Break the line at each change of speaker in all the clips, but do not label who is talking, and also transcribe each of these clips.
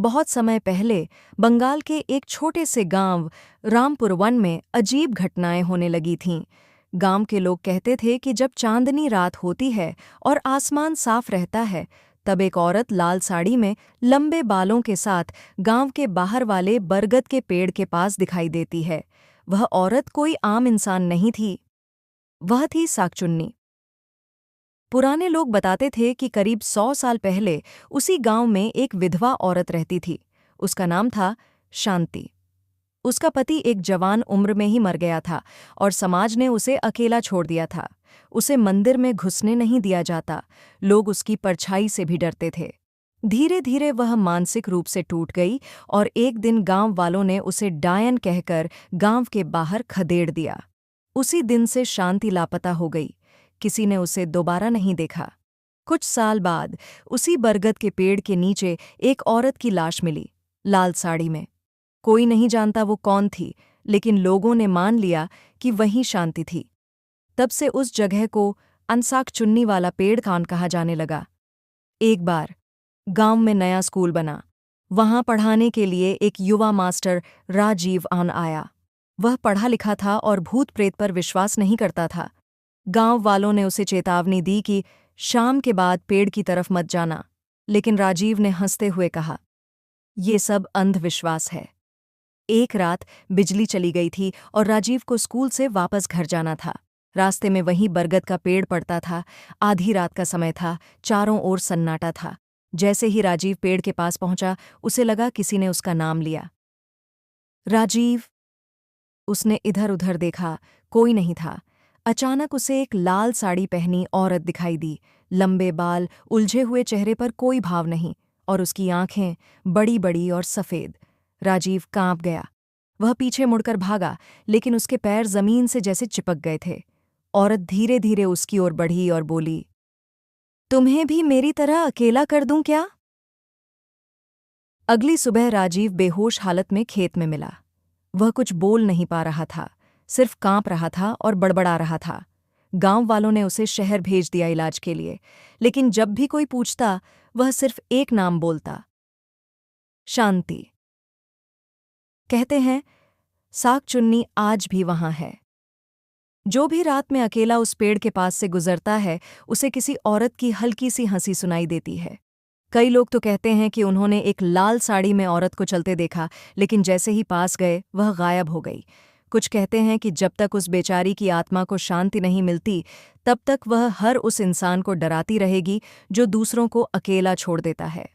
बहुत समय पहले बंगाल के एक छोटे से गांव रामपुर वन में अजीब घटनाएं होने लगी थीं। गांव के लोग कहते थे कि जब चांदनी रात होती है और आसमान साफ रहता है, तब एक औरत लाल साड़ी में लंबे बालों के साथ गांव के बाहर वाले बरगद के पेड़ के पास दिखाई देती है। वह औरत कोई आम इंसान नहीं थी, वह थी साकचुन्नी। पुराने लोग बताते थे कि करीब 100 साल पहले उसी गांव में एक विधवा औरत रहती थी। उसका नाम था शांति। उसका पति एक जवान उम्र में ही मर गया था और समाज ने उसे अकेला छोड़ दिया था। उसे मंदिर में घुसने नहीं दिया जाता, लोग उसकी परछाई से भी डरते थे। धीरे धीरे वह मानसिक रूप से टूट गई और एक दिन गांव वालों ने उसे डायन कहकर गांव के बाहर खदेड़ दिया। उसी दिन से शांति लापता हो गई, किसी ने उसे दोबारा नहीं देखा। कुछ साल बाद उसी बरगद के पेड़ के नीचे एक औरत की लाश मिली, लाल साड़ी में। कोई नहीं जानता वो कौन थी, लेकिन लोगों ने मान लिया कि वही शांति थी। तब से उस जगह को अनसाक चुन्नी वाला पेड़ कान कहा जाने लगा। एक बार गांव में नया स्कूल बना। वहां पढ़ाने के लिए एक युवा मास्टर राजीव आया। वह पढ़ा लिखा था और भूत प्रेत पर विश्वास नहीं करता था। गांव वालों ने उसे चेतावनी दी कि शाम के बाद पेड़ की तरफ मत जाना, लेकिन राजीव ने हंसते हुए कहा, ये सब अंधविश्वास है। एक रात बिजली चली गई थी और राजीव को स्कूल से वापस घर जाना था। रास्ते में वहीं बरगद का पेड़ पड़ता था। आधी रात का समय था, चारों ओर सन्नाटा था। जैसे ही राजीव पेड़ के पास पहुंचा, उसे लगा किसी ने उसका नाम लिया। राजीव! उसने इधर उधर देखा, कोई नहीं था। अचानक उसे एक लाल साड़ी पहनी औरत दिखाई दी। लंबे बाल, उलझे हुए चेहरे पर कोई भाव नहीं, और उसकी आंखें बड़ी बड़ी और सफ़ेद। राजीव कांप गया। वह पीछे मुड़कर भागा, लेकिन उसके पैर जमीन से जैसे चिपक गए थे। औरत धीरे धीरे उसकी ओर बढ़ी और बोली, तुम्हें भी मेरी तरह अकेला कर दूं क्या? अगली सुबह राजीव बेहोश हालत में खेत में मिला। वह कुछ बोल नहीं पा रहा था, सिर्फ कांप रहा था और बड़बड़ा रहा था। गांव वालों ने उसे शहर भेज दिया इलाज के लिए, लेकिन जब भी कोई पूछता, वह सिर्फ एक नाम बोलता, शांति। कहते हैं, साकचुन्नी आज भी वहां है। जो भी रात में अकेला उस पेड़ के पास से गुजरता है, उसे किसी औरत की हल्की सी हंसी सुनाई देती है। कई लोग तो कहते हैं कि उन्होंने एक लाल साड़ी में औरत को चलते देखा, लेकिन जैसे ही पास गए वह गायब हो गई। कुछ कहते हैं कि जब तक उस बेचारी की आत्मा को शांति नहीं मिलती, तब तक वह हर उस इंसान को डराती रहेगी जो दूसरों को अकेला छोड़ देता है।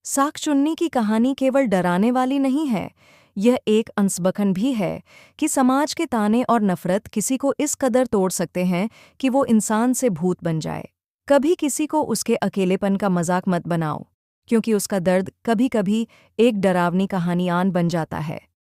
साकचुन्नी की कहानी केवल डराने वाली नहीं है, यह एक अंसबखन भी है कि समाज के ताने और नफरत किसी को इस कदर तोड़ सकते हैं कि वो इंसान से भूत बन जाए। कभी किसी को उसके अकेलेपन का मजाक मत बनाओ, क्योंकि उसका दर्द कभी-कभी एक डरावनी कहानी आन बन जाता है।